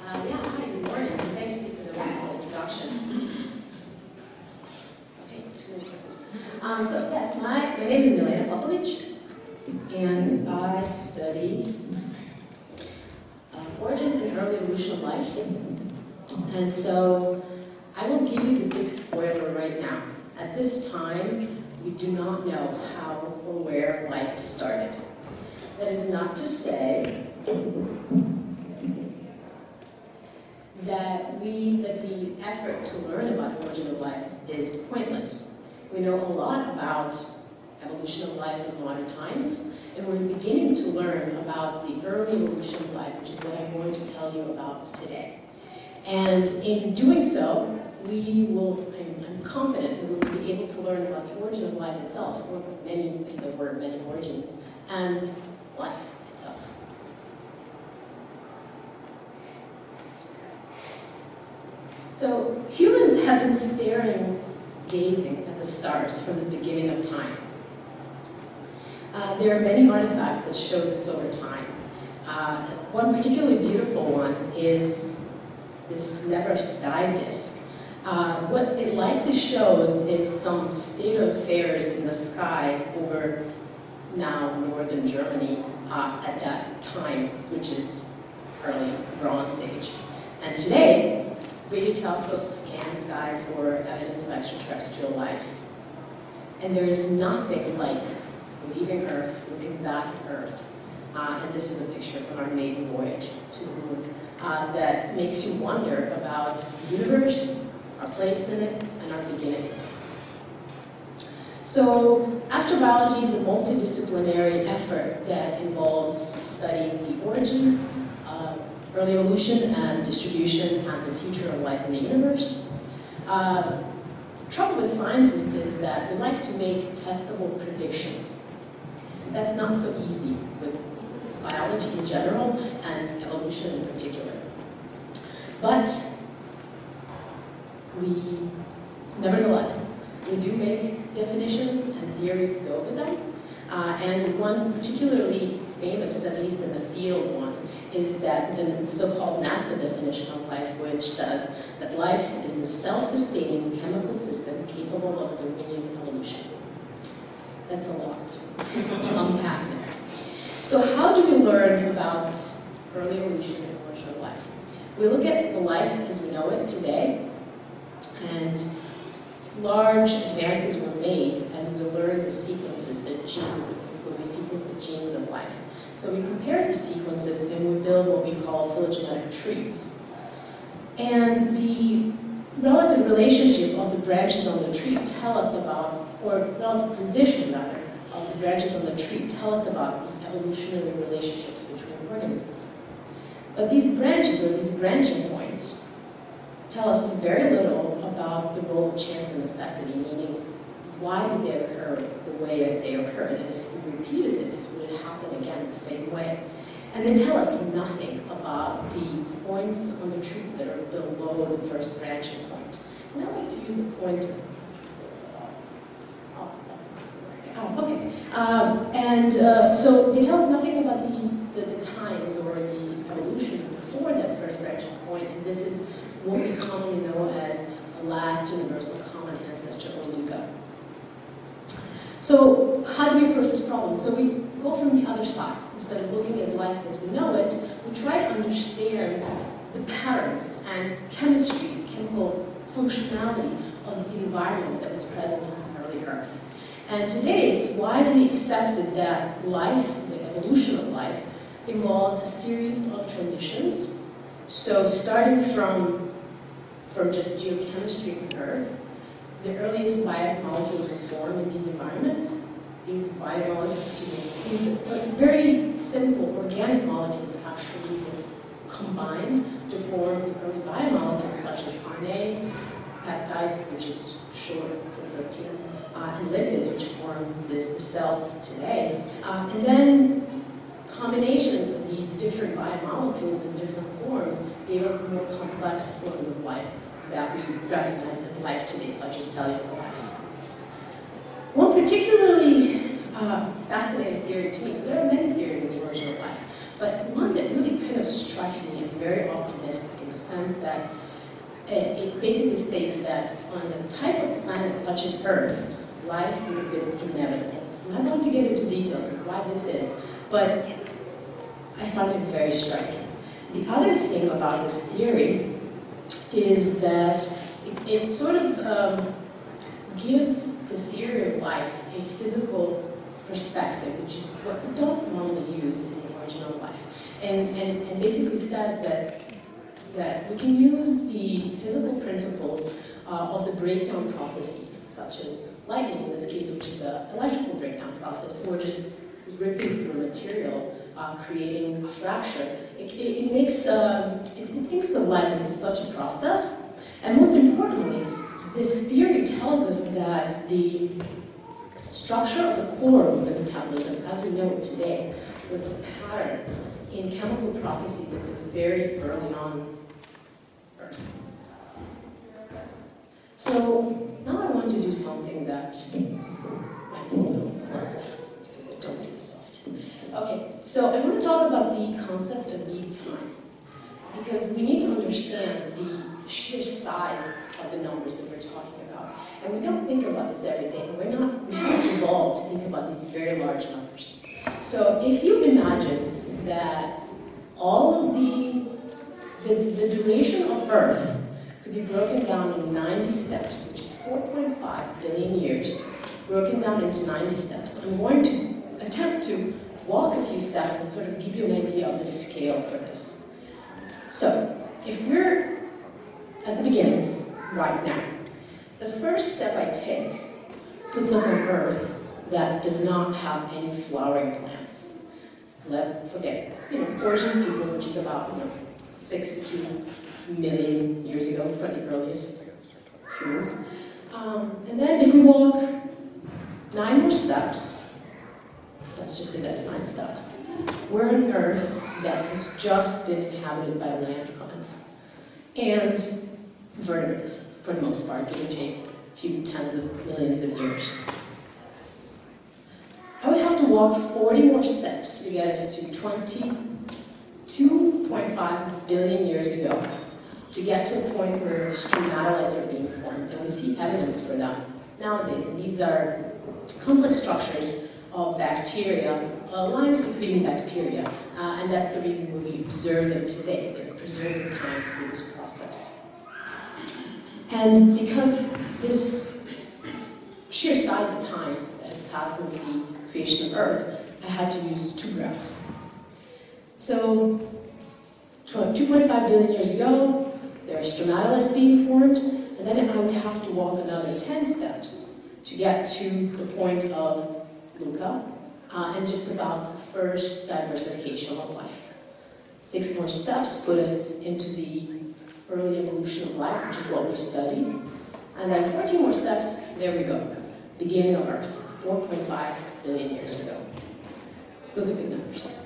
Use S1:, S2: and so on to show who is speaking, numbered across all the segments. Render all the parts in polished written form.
S1: Hi, good morning, and thanks, Steve, for the wonderful introduction. Okay, 2 minutes first. Yes, my name is Milena Popovic, and I study origin and early evolution of life. And so I will give you the big spoiler right now. At this time, we do not know how or where life started. That is not to say that the effort to learn about the origin of life is pointless. We know a lot about evolution of life in modern times, and we're beginning to learn about the early evolution of life, which is what I'm going to tell you about today. And in doing so, I'm confident that we will be able to learn about the origin of life itself, or many, if there were many origins, and life itself. So humans have been gazing at the stars from the beginning of time. There are many artifacts that show this over time. One particularly beautiful one is this Nebra sky disk. What it likely shows is some state of affairs in the sky over now northern Germany at that time, which is early Bronze Age. And today, radio telescopes scan skies for evidence of extraterrestrial life. And there is nothing like leaving Earth, looking back at Earth, and this is a picture from our maiden voyage to the moon, that makes you wonder about the universe, our place in it, and our beginnings. So astrobiology is a multidisciplinary effort that involves studying the origin, early evolution and distribution, and the future of life in the universe. The trouble with scientists is that we like to make testable predictions. That's not so easy with biology in general and evolution in particular. But nevertheless, we do make definitions and theories that go with them. And one particularly famous, at least in the field one, is that the so-called NASA definition of life, which says that life is a self-sustaining chemical system capable of Darwinian evolution. That's a lot to unpack there. So how do we learn about early evolution and origin of life? We look at the life as we know it today, and large advances were made as we learned the sequences, the genes, when we sequence the genes of life. So we compare the sequences and we build what we call phylogenetic trees. And the relative relationship of the branches on the tree tell us about, or relative position rather, of the branches on the tree tell us about the evolutionary relationships between organisms. But these branches, or these branching points, tell us very little about the role of chance and necessity, meaning why did they occur the way they occurred, and if we repeated this, would it happen again the same way? And they tell us nothing about the points on the tree that are below the first branching point. And I like to use the pointer. Oh, that's not working. Oh, okay. So they tell us nothing about the times or the evolution before that first branching point, and this is what we commonly know as a last universal common ancestor, or LUCA. So how do we approach this problem? So we go from the other side. Instead of looking at life as we know it, we try to understand the patterns and chemistry, chemical functionality of the environment that was present on early Earth. And today it's widely accepted that life, the evolution of life, involved a series of transitions. So starting from just geochemistry on Earth, the earliest biomolecules were formed in these environments. These biomolecules, these very simple organic molecules actually were combined to form the early biomolecules such as RNA, peptides, which is short for proteins, and lipids, which form the cells today. And then combinations of these different biomolecules in different forms gave us the more complex forms of life that we recognize as life today, such as cellular life. One particularly fascinating theory to me, so there are many theories in the origin of life, but one that really kind of strikes me as very optimistic in the sense that it basically states that on a type of planet such as Earth, life would have been inevitable. I'm not going to get into details of why this is, but I find it very striking. The other thing about this theory is that it sort of gives the theory of life a physical perspective, which is what we don't normally use in the origin of life. And basically says that we can use the physical principles of the breakdown processes, such as lightning in this case, which is an electrical breakdown process, or just ripping through material, creating a fracture. It thinks of life as such a process, and most importantly, this theory tells us that the structure of the core of the metabolism, as we know it today, was a pattern in chemical processes at the very early on Earth. So now I want to do something that might be a little clumsy, because I don't do this often. Okay, so I want to talk about the concept of deep time, because we need to understand the sheer size of the numbers that we're talking about. And we don't think about this every day. We haven't evolved to think about these very large numbers. So if you imagine that all of the duration of Earth could be broken down in 90 steps, which is 4.5 billion years, broken down into 90 steps. I'm going to attempt to walk a few steps and sort of give you an idea of the scale for this. So, if we're at the beginning, right now, the first step I take puts us on Earth that does not have any flowering plants. Forget it. Origin of people, which is about 62 million years ago for the earliest humans. And then if we walk 9 more steps, let's just say that's 9 steps, we're on Earth that has just been inhabited by land plants and vertebrates, for the most part, give or take a few tens of millions of years. I would have to walk 40 more steps to get us to 22.5 billion years ago to get to a point where stromatolites are being formed, and we see evidence for that nowadays. And these are complex structures of bacteria, lime-secreting bacteria, and that's the reason why we observe them today. They're preserving time through this process. And because this sheer size of time that has passed since the creation of Earth, I had to use 2 graphs. So, 2.5 billion years ago, there are stromatolites being formed, and then I would have to walk another 10 steps to get to the point of Luca, and just about the first diversification of life. 6 more steps put us into the early evolution of life, which is what we study. And then 14 more steps, there we go. Beginning of Earth, 4.5 billion years ago. Those are good numbers.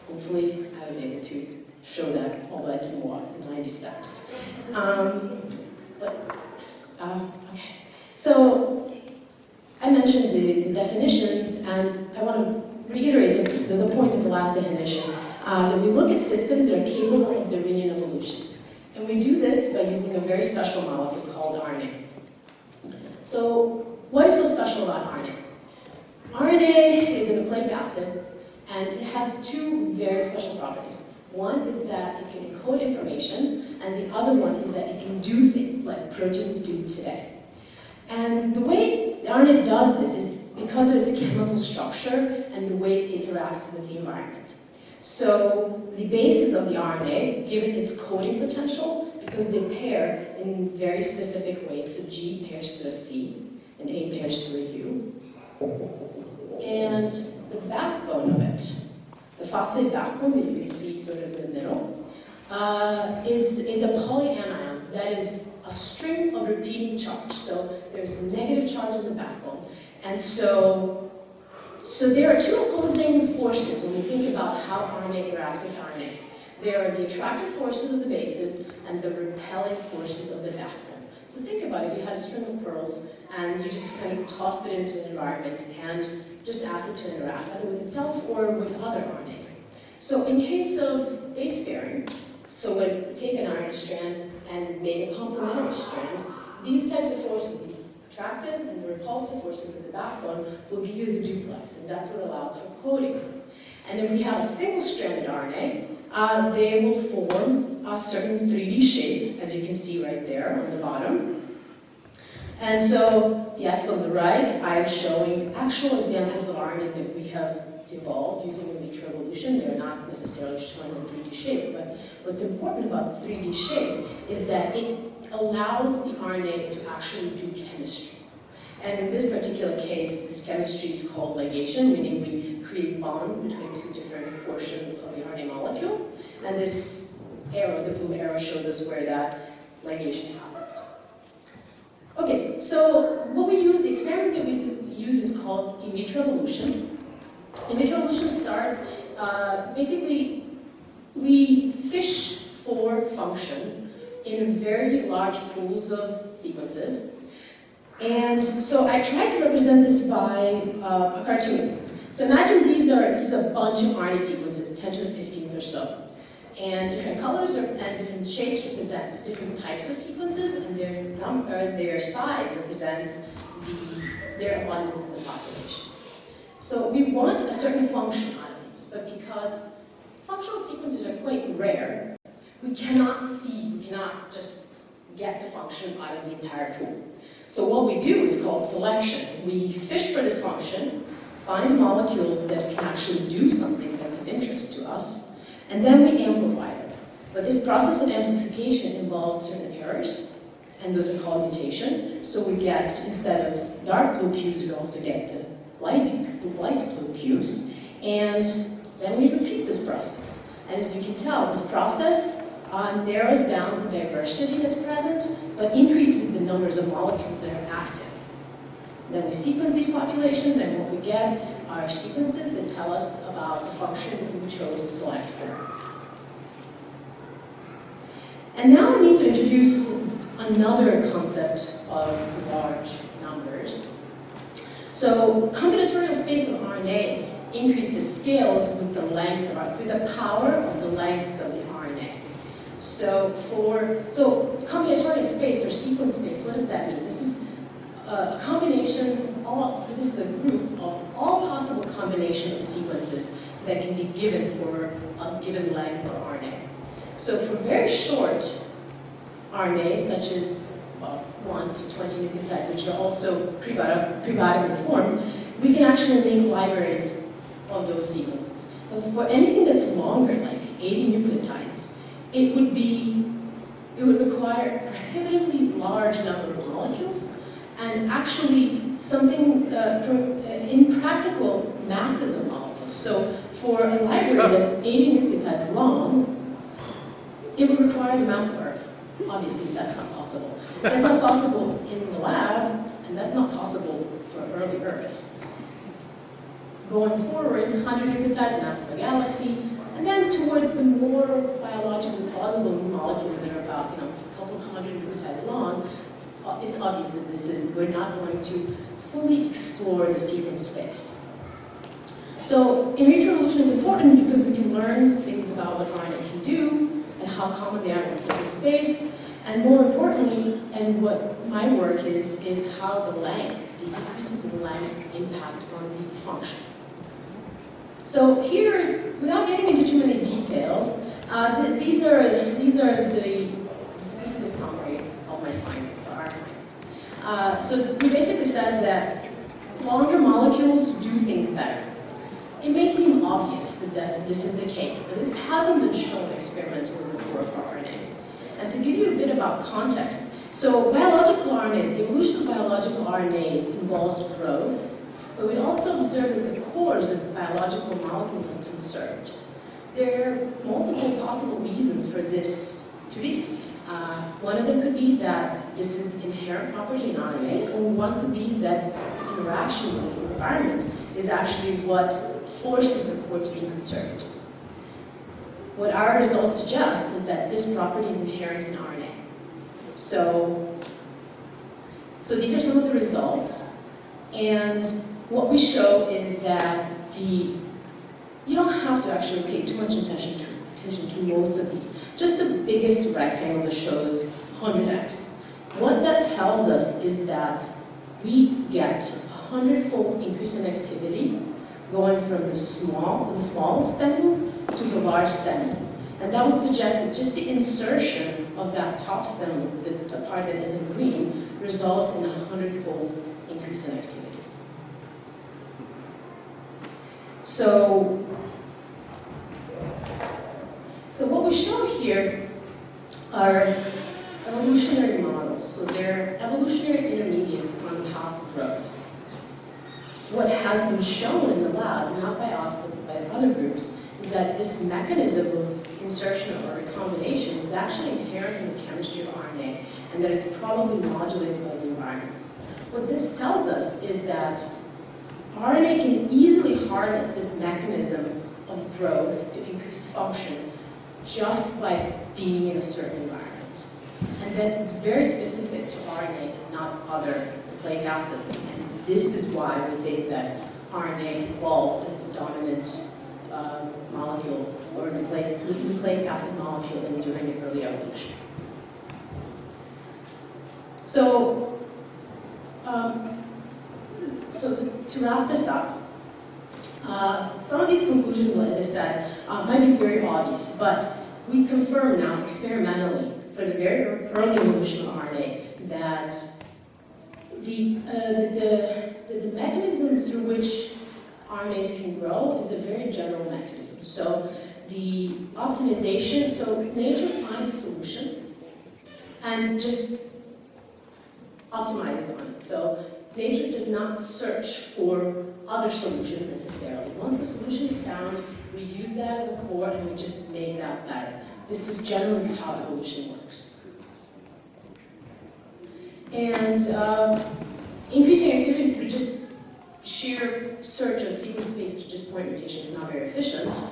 S1: Hopefully, I was able to show that, although I didn't walk the 90 steps. Okay. So, I mentioned the definitions, and I want to reiterate the point of the last definition, that we look at systems that are capable of Darwinian evolution. And we do this by using a very special molecule called RNA. So, what is so special about RNA? RNA is a nucleic acid, and it has 2 very special properties. One is that it can encode information, and the other one is that it can do things like proteins do today. And the way the RNA does this is because of its chemical structure and the way it interacts with the environment. So the bases of the RNA, given its coding potential, because they pair in very specific ways, so G pairs to a C, and A pairs to a U. And the backbone of it, the phosphate backbone that you can see sort of in the middle, is a polyanion, that is a string of repeating charge. So there's a negative charge on the backbone. And so there are 2 opposing forces when we think about how RNA interacts with RNA. There are the attractive forces of the bases and the repelling forces of the backbone. So think about it, if you had a string of pearls and you just kind of tossed it into an environment and just asked it to interact, either with itself or with other RNAs. So in case of base pairing, so when we take an RNA strand and make a complementary strand, these types of forces, the attractive and the repulsive forces in the backbone, will give you the duplex, and that's what allows for coding. And if we have a single-stranded RNA, they will form a certain 3D shape, as you can see right there on the bottom. And so, yes, on the right, I'm showing actual examples of RNA that we have evolved using in vitro evolution. They're not necessarily showing the 3D shape, but what's important about the 3D shape is that it allows the RNA to actually do chemistry. And in this particular case, this chemistry is called ligation, meaning we create bonds between two different portions of the RNA molecule. And this arrow, the blue arrow, shows us where that ligation happens. Okay, so what we use, the experiment that we use is called in vitro evolution. In vitro evolution starts, basically, we fish for function in very large pools of sequences. And so I tried to represent this by a cartoon. So imagine this is a bunch of RNA sequences, 10 to the 15th or so. And different colors and different shapes represent different types of sequences, and their size represents their abundance in the population. So we want a certain function out of these, but because functional sequences are quite rare, we cannot just get the function out of the entire pool. So what we do is called selection. We fish for this function, find molecules that can actually do something that's of interest to us, and then we amplify them. But this process of amplification involves certain errors, and those are called mutation. So we get, instead of dark blue cues, we also get the light blue cues, and then we repeat this process. And as you can tell, this process narrows down the diversity that's present, but increases the numbers of molecules that are active. Then we sequence these populations, and what we get are sequences that tell us about the function that we chose to select for. And now I need to introduce another concept of large numbers. So combinatorial space of RNA increases scales with the length of with the power of the length of the RNA. So combinatorial space or sequence space, what does that mean? This is a combination this is a group of all possible combination of sequences that can be given for a given length of RNA. So for very short RNAs, such as 1 to 20 nucleotides, which are also prebiotically formed, we can actually make libraries of those sequences. But for anything that's longer, like 80 nucleotides, it would require a prohibitively large number of molecules, and actually something impractical masses of molecules. So for a library that's 80 nucleotides long, it would require the mass of Earth. Obviously, that's not possible. That's not possible in the lab, and that's not possible for early Earth. Going forward, 100 nucleotides, mass of a galaxy, and then towards the more biologically plausible molecules that are about a couple hundred nucleotides long, it's obvious that we're not going to fully explore the sequence space. So in vitro evolution is important because we can learn things about what RNA can do and how common they are in the sequence space, and more importantly, and what my work is how the increases in length impact on the function. So without getting into too many details, this is the summary of my findings, our findings. So we basically said that longer molecules do things better. It may seem obvious that this is the case, but this hasn't been shown experimentally before for RNA. And to give you a bit about context, so biological RNAs, the evolution of biological RNAs involves growth, but we also observe that the cores of the biological molecules are conserved. There are multiple possible reasons for this to be. One of them could be that this is an inherent property in RNA, or one could be that the interaction with the environment is actually what forces the core to be conserved. What our results suggest is that this property is inherent in RNA. So these are some of the results, and what we show is that you don't have to actually pay too much attention precision to most of these. Just the biggest rectangle that shows 100x. What that tells us is that we get a 100-fold increase in activity going from the small stem loop to the large stem loop. And that would suggest that just the insertion of that top stem loop, the part that isn't green, results in a 100-fold increase in activity. So what we show here are evolutionary models. So they're evolutionary intermediates on the path of growth. What has been shown in the lab, not by us but by other groups, is that this mechanism of insertion or recombination is actually inherent in the chemistry of RNA, and that it's probably modulated by the environments. What this tells us is that RNA can easily harness this mechanism of growth to increase function just by being in a certain environment. And this is very specific to RNA and not other nucleic acids. And this is why we think that RNA evolved as the dominant molecule or nucleic acid molecule during the early evolution. So to wrap this up, some of these conclusions, as I said, might be very obvious, but we confirm now experimentally for the very early evolution of RNA that the mechanism through which RNAs can grow is a very general mechanism. So the optimization, so nature finds a solution and just optimizes on it. So nature does not search for other solutions necessarily. Once the solution is found, we use that as a core and we just make that better. This is generally how evolution works. And increasing activity through just sheer search of sequence space to just point mutation is not very efficient.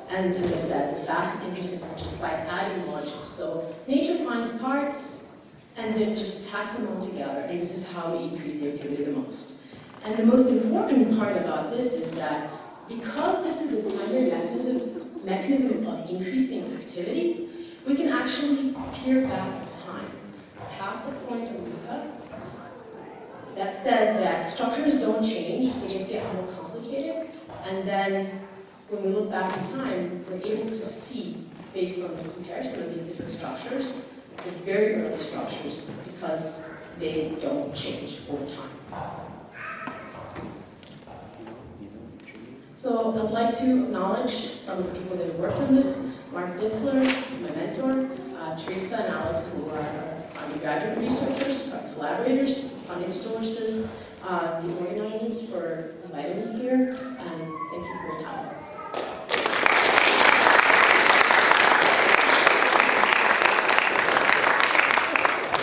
S1: And as I said, the fastest increases are just by adding modules. So nature finds parts and then just tacks them all together, and this is how we increase the activity the most. And the most important part about this is that because this is the primary mechanism of increasing activity, we can actually peer back in time, past the point of Luca, that says that structures don't change, they just get more complicated, and then when we look back in time, we're able to see, based on the comparison of these different structures, the very early structures, because they don't change over time. So I'd like to acknowledge some of the people that have worked on this. Mark Ditzler, my mentor, Teresa and Alex, who are our undergraduate researchers, our collaborators, funding sources, the organizers for inviting me here,